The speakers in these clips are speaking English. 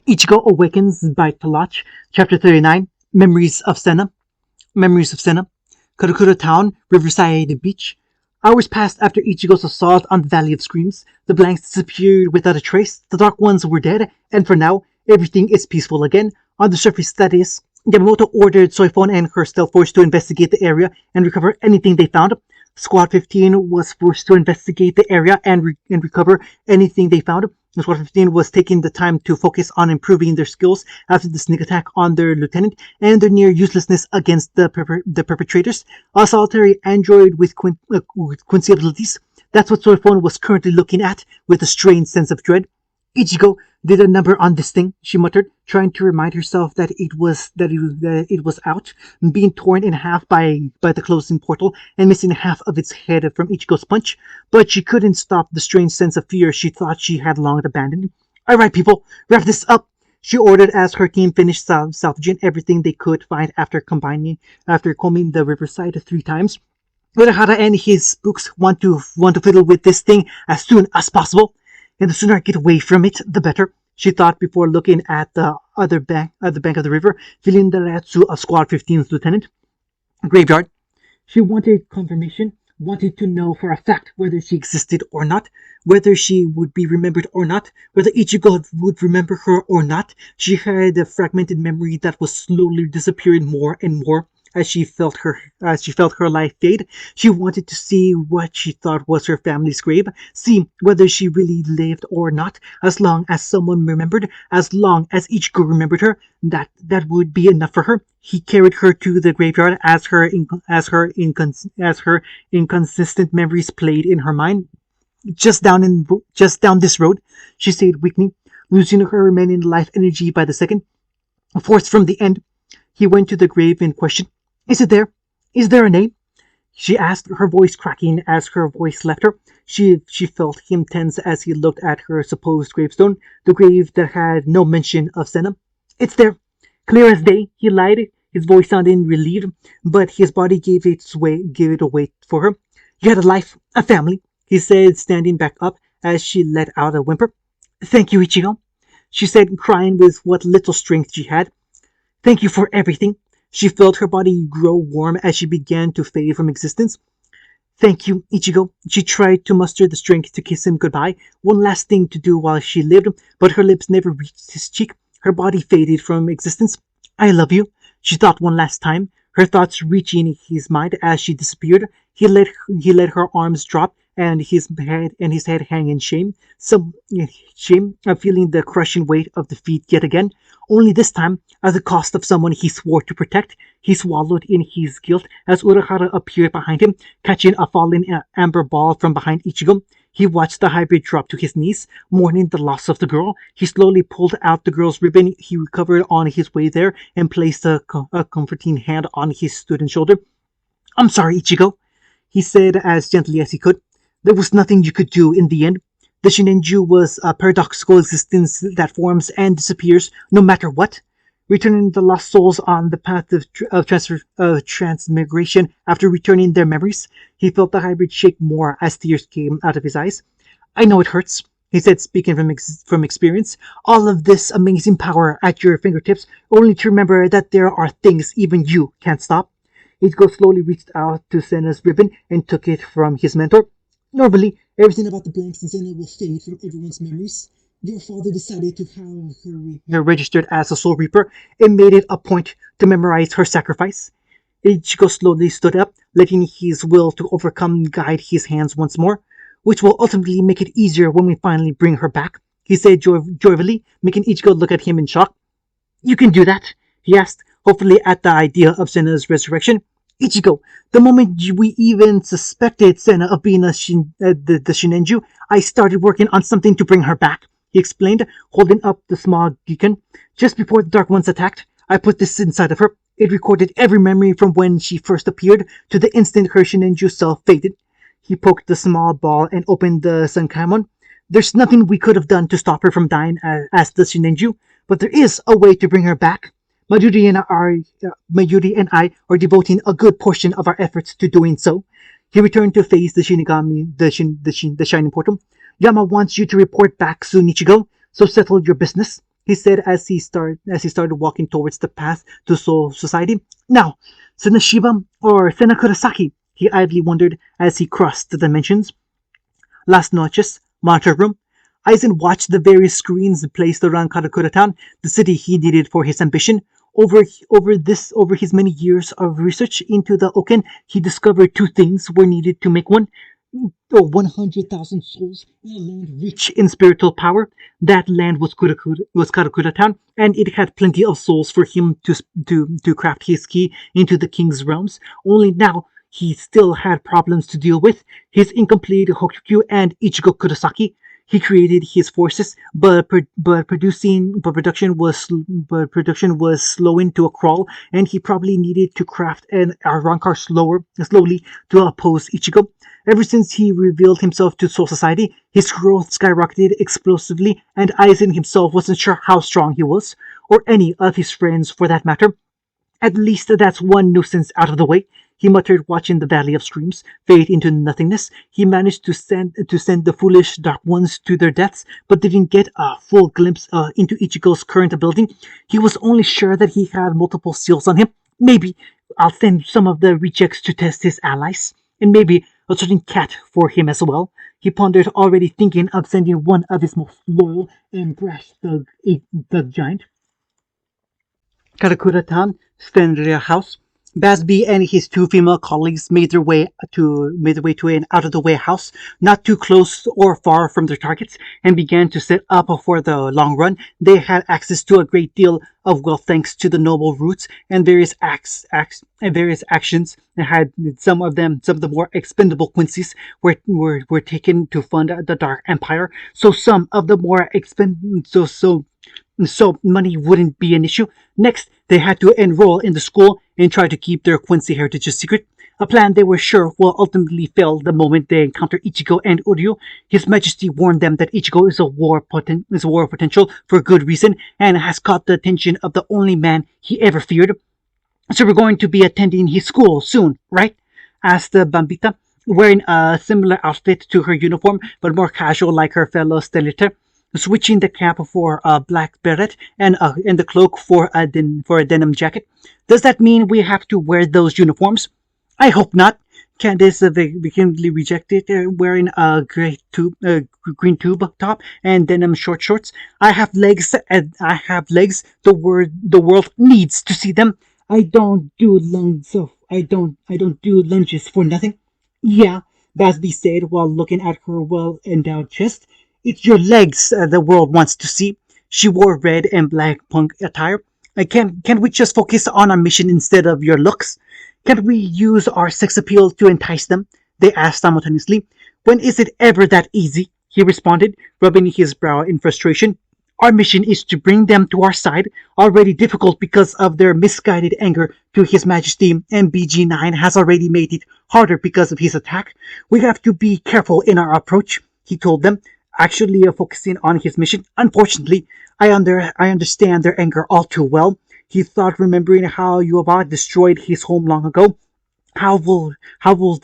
Ichigo awakens by Palach, Chapter 39, Memories of Senna. Memories of Senna. Kurokuro Town, Riverside Beach. Hours passed after Ichigo's assault on the Valley of Screams. The blanks disappeared without a trace, the Dark Ones were dead, and for now, everything is peaceful again. On the surface, that is. Yamamoto ordered Soifon and her stealth force to investigate the area and recover anything they found. Squad 15 was forced to investigate the area and recover anything they found. Squad 15 was taking the time to focus on improving their skills after the sneak attack on their lieutenant and their near uselessness against the perpetrators. A solitary android with Quincy abilities. That's what Soifon was currently looking at with a strange sense of dread. Ichigo did a number on this thing, she muttered, trying to remind herself that it was out, being torn in half by the closing portal and missing half of its head from Ichigo's punch. But she couldn't stop the strange sense of fear she thought she had long abandoned. "All right, people, wrap this up," she ordered as her team finished salvaging everything they could find after combing the riverside 3 times. Urahara and his spooks want to fiddle with this thing as soon as possible. And the sooner I get away from it, the better, she thought before looking at the other bank of the river, feeling the Ratsu of Squad 15's lieutenant. Graveyard. She wanted confirmation, wanted to know for a fact whether she existed or not, whether she would be remembered or not, whether Ichigo would remember her or not. She had a fragmented memory that was slowly disappearing more and more. As she felt her life fade, she wanted to see what she thought was her family's grave, see whether she really lived or not. As long as someone remembered, as long as Ichigo remembered her, that would be enough for her. He carried her to the graveyard as her inconsistent memories played in her mind. Just down this road, she said weakly, losing her remaining life energy by the second. Forced from the end, he went to the grave in question. "Is it there? Is there a name?" she asked, her voice cracking as her voice left her. She felt him tense as he looked at her supposed gravestone, the grave that had no mention of Senna. "It's there. Clear as day," he lied, his voice sounding relieved, but his body gave it away for her. "You had a life, a family," he said, standing back up as she let out a whimper. "Thank you, Ichigo," she said, crying with what little strength she had. "Thank you for everything." She felt her body grow warm as she began to fade from existence. "Thank you, Ichigo." She tried to muster the strength to kiss him goodbye, one last thing to do while she lived, but her lips never reached his cheek. Her body faded from existence. "I love you," she thought one last time, her thoughts reaching his mind as she disappeared. He let her arms drop and his head hang in shame. Shame of feeling the crushing weight of defeat yet again. Only this time, at the cost of someone he swore to protect. He swallowed in his guilt as Urahara appeared behind him, catching a falling amber ball from behind Ichigo. He watched the hybrid drop to his knees, mourning the loss of the girl. He slowly pulled out the girl's ribbon he recovered on his way there and placed a comforting hand on his student's shoulder. "I'm sorry, Ichigo," he said as gently as he could. "There was nothing you could do in the end. The Shinenju was a paradoxical existence that forms and disappears no matter what. Returning the lost souls on the path of transmigration after returning their memories." He felt the hybrid shake more as tears came out of his eyes. "I know it hurts," he said, speaking from experience. "All of this amazing power at your fingertips, only to remember that there are things even you can't stop." Ichigo slowly reached out to Senna's ribbon and took it from his mentor. "Normally, everything about the blanks in Senna will fade from everyone's memories. Your father decided to have her registered as a Soul Reaper and made it a point to memorize her sacrifice." Ichigo slowly stood up, letting his will to overcome guide his hands once more. "Which will ultimately make it easier when we finally bring her back," he said jovially, making Ichigo look at him in shock. "You can do that?" he asked, hopefully at the idea of Senna's resurrection. "Ichigo, the moment we even suspected Senna of being the Shinenju, I started working on something to bring her back," he explained, holding up the small Giken. "Just before the Dark Ones attacked, I put this inside of her. It recorded every memory from when she first appeared to the instant her Shinenju self faded." He poked the small ball and opened the Sankaimon. "There's nothing we could have done to stop her from dying as the Shinenju, but there is a way to bring her back. Mayuri and I are devoting a good portion of our efforts to doing so." He returned to face the Shinigami, the Shining Portal. "Yama wants you to report back soon, Ichigo, so settle your business." he said as he started walking towards the path to Soul Society. Now, Senashiba or Senakurasaki, he idly wondered as he crossed the dimensions. Las noches, monitor room. Aizen watched the various screens placed around Karakura Town, the city he needed for his ambition. Over his many years of research into the Oken, he discovered two things were needed to make one. 100,000 souls in a land rich in spiritual power. That land was Karakura Town, and it had plenty of souls for him to craft his key into the king's realms. Only now he still had problems to deal with. His incomplete Hokyukyu and Ichigo Kurosaki. He created his forces, but production was slowing to a crawl, and he probably needed to craft an Rancor slowly to oppose Ichigo. Ever since he revealed himself to Soul Society, his growth skyrocketed explosively, and Aizen himself wasn't sure how strong he was, or any of his friends for that matter. At least that's one nuisance out of the way, he muttered, watching the Valley of Screams fade into nothingness. He managed to send the foolish Dark Ones to their deaths, but didn't get a full glimpse into Ichigo's current ability. He was only sure that he had multiple seals on him. Maybe I'll send some of the rejects to test his allies, and maybe a certain cat for him as well. He pondered, already thinking of sending one of his most loyal and brash thug giant. Karakura Town, Stenria House. Basby and his two female colleagues made their way to an out-of-the-way house, not too close or far from their targets, and began to set up for the long run. They had access to a great deal of wealth thanks to the noble roots and various actions. Had some of the more expendable quincies were taken to fund the Dark Empire. So some of the more so money wouldn't be an issue. Next, they had to enroll in the school and try to keep their Quincy heritage a secret. A plan they were sure will ultimately fail the moment they encounter Ichigo and Uryu. His Majesty warned them that Ichigo is a war potential for good reason and has caught the attention of the only man he ever feared. So we're going to be attending his school soon, right? Asked Bambita, wearing a similar outfit to her uniform, but more casual like her fellow Stelliter, switching the cap for a black beret and the cloak for a denim jacket. Does that mean we have to wear those uniforms? I hope not. Candace vehemently rejected, wearing a green tube top and denim shorts. I have legs. The world needs to see them. I don't do lunges for nothing. Yeah, Basby said while looking at her well-endowed chest. It's your legs the world wants to see. She wore red and black punk attire. Can we just focus on our mission instead of your looks? Can't we use our sex appeal to entice them? They asked simultaneously. When is it ever that easy? He responded, rubbing his brow in frustration. Our mission is to bring them to our side, already difficult because of their misguided anger to His Majesty, and BG9 has already made it harder because of his attack. We have to be careful in our approach, he told them, actually focusing on his mission. Unfortunately, I understand their anger all too well. He thought, remembering how Yuaba destroyed his home long ago. How will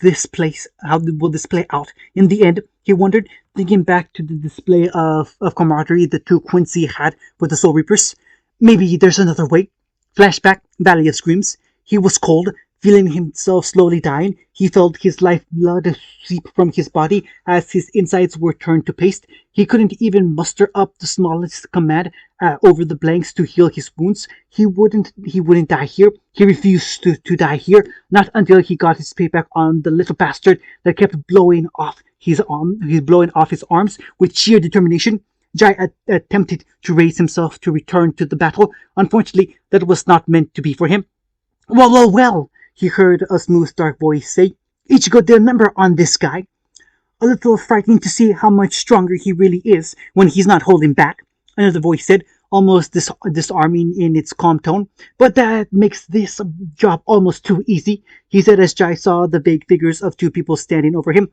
this play out in the end? He wondered, thinking back to the display of camaraderie the two Quincy had with the Soul Reapers. Maybe there's another way. Flashback, Valley of Screams. He was cold, feeling himself slowly dying. He felt his lifeblood seep from his body as his insides were turned to paste. He couldn't even muster up the smallest command over the blanks to heal his wounds. He wouldn't die here. He refused to die here, not until he got his payback on the little bastard that kept blowing off his arms with sheer determination. Jai attempted to raise himself to return to the battle. Unfortunately, that was not meant to be for him. Well, he heard a smooth, dark voice say. Ichigo did a number on this guy. A little frightening to see how much stronger he really is when he's not holding back, another voice said, almost disarming in its calm tone. But that makes this job almost too easy, he said as Jai saw the vague figures of two people standing over him.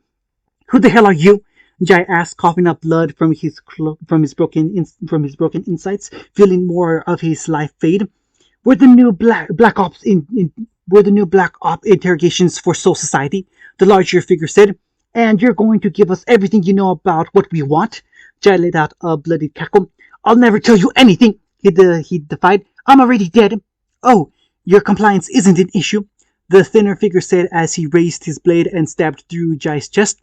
Who the hell are you? Jai asked, coughing up blood from his broken insides, feeling more of his life fade. We're the new Black Ops interrogations for Soul Society, the larger figure said, and you're going to give us everything you know about what we want. Jai let out a bloody cackle. I'll never tell you anything, he defied. I'm already dead. Oh, your compliance isn't an issue, the thinner figure said as he raised his blade and stabbed through Jai's chest.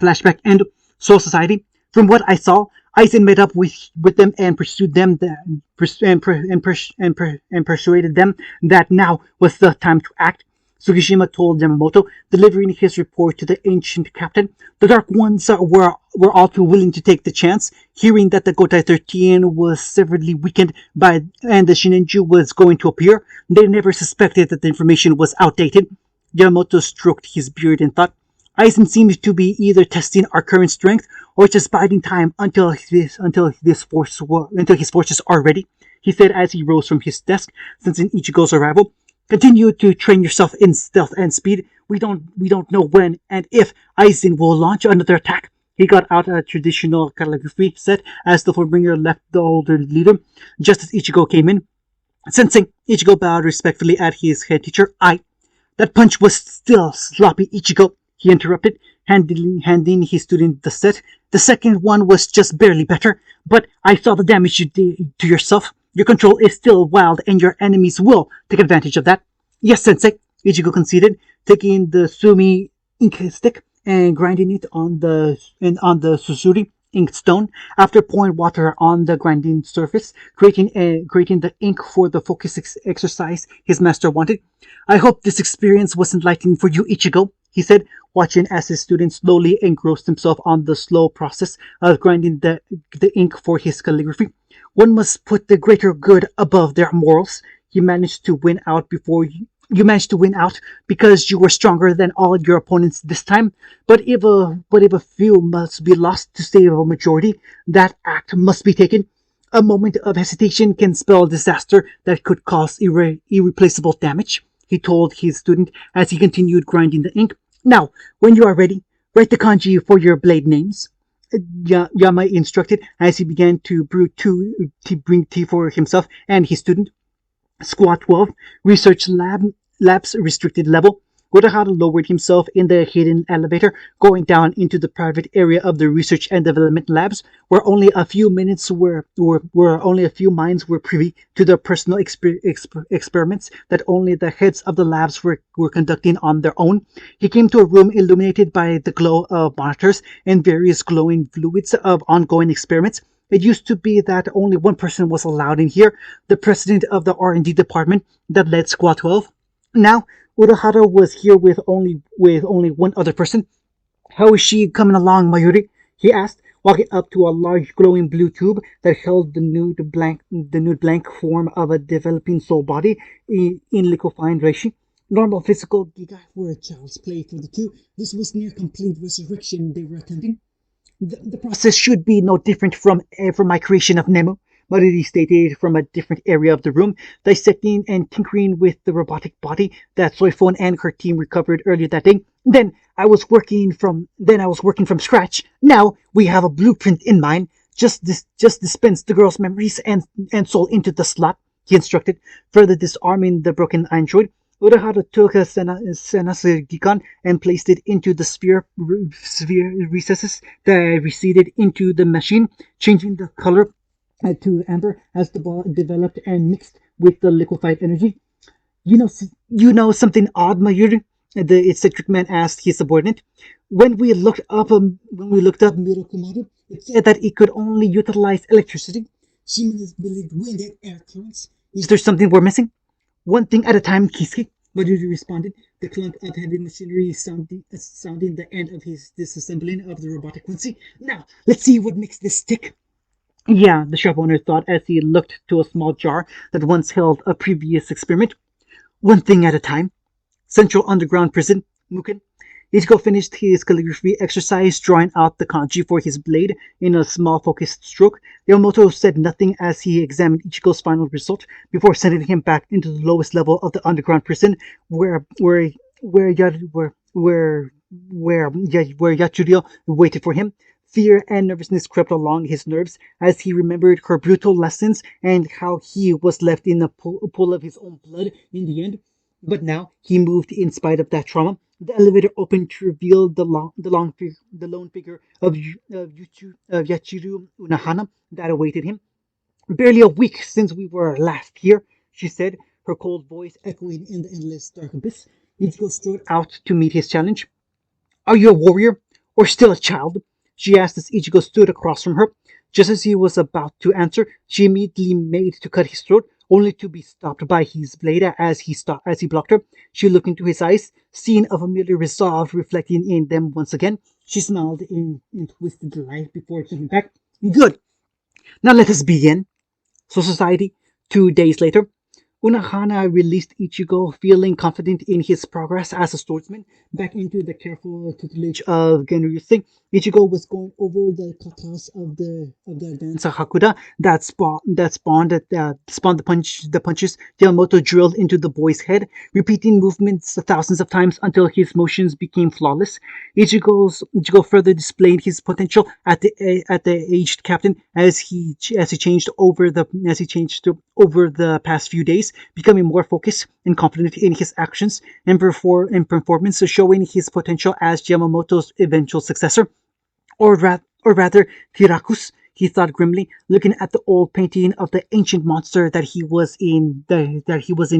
Flashback and Soul Society. From what I saw, Aizen met up with them and pursued them and persuaded them that now was the time to act. Sugishima told Yamamoto, delivering his report to the ancient captain. The Dark Ones were all too willing to take the chance. Hearing that the Gotai 13 was severely weakened by and the Shininju was going to appear, they never suspected that the information was outdated. Yamamoto stroked his beard and thought, Aizen seems to be either testing our current strength or just biding time until his forces are ready. He said as he rose from his desk, sensing Ichigo's arrival. Continue to train yourself in stealth and speed. We don't know when and if Aizen will launch another attack. He got out a traditional calligraphy set as the Fullbringer left the older leader, just as Ichigo came in. Sensing, Ichigo bowed respectfully at his head teacher. That punch was still sloppy, Ichigo, he interrupted, handing his student the set. The second one was just barely better, but I saw the damage you did to yourself. Your control is still wild, and your enemies will take advantage of that. Yes, Sensei, Ichigo conceded, taking the Sumi ink stick and grinding it on the Susuri inked stone. After pouring water on the grinding surface, creating the ink for the focus exercise his master wanted. I hope this experience was enlightening for you, Ichigo, he said, watching as his student slowly engrossed himself on the slow process of grinding the ink for his calligraphy. One must put the greater good above their morals. You managed to win out because you were stronger than all your opponents this time. But if a few must be lost to save a majority, that act must be taken. A moment of hesitation can spell disaster that could cause irreplaceable damage, he told his student as he continued grinding the ink. Now, when you are ready, write the kanji for your blade names. Yama instructed as he began to bring tea for himself and his student. Squad 12, Research Lab's restricted level. Urahara lowered himself in the hidden elevator, going down into the private area of the research and development labs, where only a few minds were privy to the personal experiments that only the heads of the labs were conducting on their own. He came to a room illuminated by the glow of monitors and various glowing fluids of ongoing experiments. It used to be that only one person was allowed in here, the president of the R&D department that led Squad 12. Now, Urahara was here with only one other person. How is she coming along, Mayuri? He asked, walking up to a large glowing blue tube that held the nude blank form of a developing soul body in liquefying reishi. Normal physical giga were a child's play for the two. This was near complete resurrection they were attempting. The process should be no different from my creation of Nemo, Mariri stated from a different area of the room, dissecting and tinkering with the robotic body that Soifon and her team recovered earlier that day. Then I was working from scratch. Now we have a blueprint in mind. Just dispense the girl's memories and soul into the slot, he instructed, further disarming the broken android. Urahara took a Senasugikon and placed it into the sphere recesses that receded into the machine, changing the color to amber as the ball developed and mixed with the liquefied energy. You know something odd, Mayuri? The eccentric man asked his subordinate. When we looked up Mirakumaru, it said that it could only utilize electricity. She believed wind and air currents. Is there something we're missing? One thing at a time, Kisuke, Mayuri responded, the clunk of heavy machinery sounding the end of his disassembling of the robotic Quincy. Now, let's see what makes this stick. Yeah, the shop owner thought as he looked to a small jar that once held a previous experiment. One thing at a time. Central Underground Prison, Muken. Ichigo finished his calligraphy exercise, drawing out the kanji for his blade in a small focused stroke. Yamamoto said nothing as he examined Ichigo's final result before sending him back into the lowest level of the underground prison, where Yachuryo waited for him. Fear and nervousness crept along his nerves as he remembered her brutal lessons and how he was left in a pool of his own blood in the end. But now he moved in spite of that trauma. The elevator opened to reveal the lone figure of Yachiru Unahana that awaited him. Barely a week since we were last here, she said, her cold voice echoing in the endless dark abyss. Ichigo strode out to meet his challenge. Are you a warrior, or still a child? She asked as Ichigo stood across from her. Just as he was about to answer, she immediately made to cut his throat, only to be stopped by his blade as he blocked her. She looked into his eyes, seeing a familiar resolve reflecting in them once again. She smiled in twisted delight before jumping back. Good. Now let us begin. So society, 2 days later, Unahana released Ichigo, feeling confident in his progress as a swordsman, back into the careful tutelage of Genryusei. Ichigo was going over the katas of the advanced Hakuda that spawned the punches Yamamoto drilled into the boy's head, repeating movements thousands of times until his motions became flawless. Ichigo further displayed his potential at the aged captain as he changed over the past few days, becoming more focused and confident in his actions and performance, showing his potential as Yamamoto's eventual successor, or rather, Hirakus. He thought grimly, looking at the old painting of the ancient monster that he was in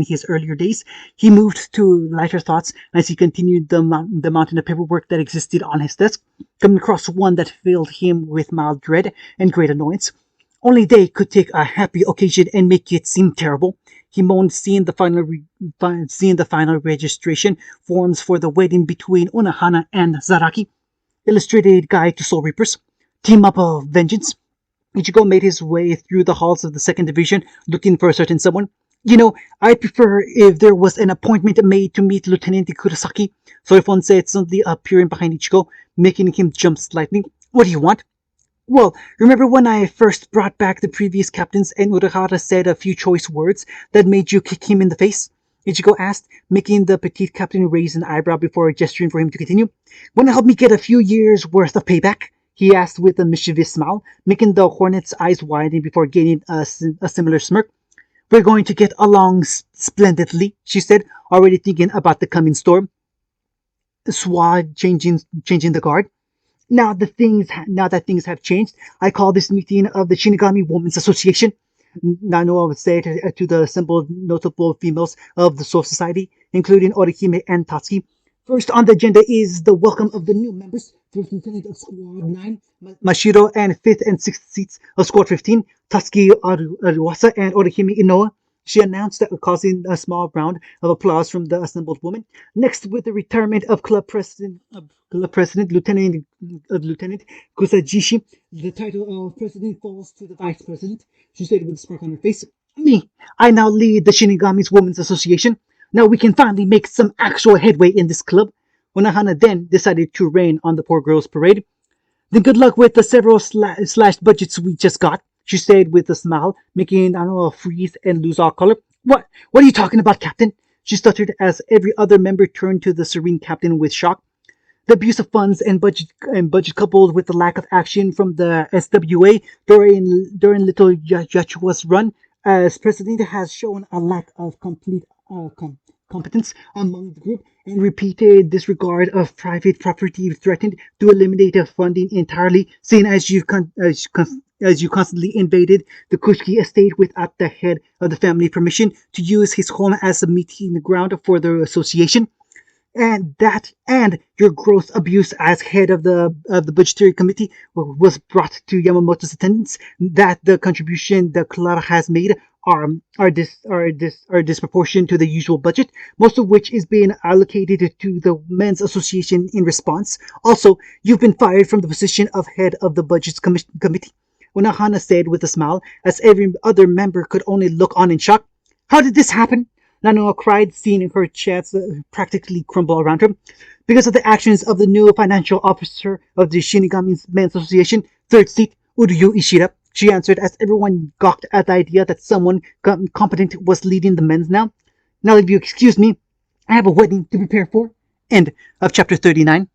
his earlier days. He moved to lighter thoughts as he continued the mountain of paperwork that existed on his desk, coming across one that filled him with mild dread and great annoyance. Only they could take a happy occasion and make it seem terrible. He moaned, seeing the final registration forms for the wedding between Unahana and Zaraki. Illustrated Guide to Soul Reapers. Team Up of Vengeance. Ichigo made his way through the halls of the second division, looking for a certain someone. I'd prefer if there was an appointment made to meet Lieutenant Kurosaki. Soifon said, suddenly appearing behind Ichigo, making him jump slightly. What do you want? Well, remember when I first brought back the previous captains and Urahara said a few choice words that made you kick him in the face? Ichigo asked, making the petite captain raise an eyebrow before gesturing for him to continue. Want to help me get a few years' worth of payback? He asked with a mischievous smile, making the hornet's eyes widen before gaining a similar smirk. We're going to get along splendidly, she said, already thinking about the coming storm. Swad changing the guard. Now that things have changed, I call this meeting of the Shinigami Women's Association. Nanoa said to the assembled notable females of the Soul Society, including Orihime and Tatsuki. First on the agenda is the welcome of the new members, First Lieutenant of Squad 9, Mashiro, and 5th and 6th seats of Squad 15, Tatsuki Aruwasa and Orihime Inoa. She announced, causing a small round of applause from the assembled women. Next, with the retirement of Club President Lieutenant Kusajishi, the title of President falls to the Vice President. She said with a smirk on her face. Me, I now lead the Shinigami's Women's Association. Now we can finally make some actual headway in this club. Unahana then decided to rain on the poor girls' parade. Then good luck with the several slashed budgets we just got, she said with a smile, making Anoa freeze and lose all color. What are you talking about, Captain? She stuttered as every other member turned to the serene captain with shock. The abuse of funds and budget coupled with the lack of action from the SWA during Little Yachua's run as president has shown a lack of complete competence among the group, and repeated disregard of private property threatened to eliminate funding entirely, seeing as you constantly invaded the Kushki estate without the head of the family permission to use his home as a meeting ground for the association. And your gross abuse as head of the budgetary committee was brought to Yamamoto's attendance. That the contribution the club has made are disproportionate to the usual budget, most of which is being allocated to the men's association in response. Also, you've been fired from the position of head of the budgets committee. Unahana said with a smile, as every other member could only look on in shock. How did this happen? Nanoa cried, seeing her chance practically crumble around her. Because of the actions of the new financial officer of the Shinigami Men's Association, 3rd seat, Uryu Ishida, she answered as everyone gawked at the idea that someone competent was leading the men's now. Now, if you excuse me, I have a wedding to prepare for. End of chapter 39.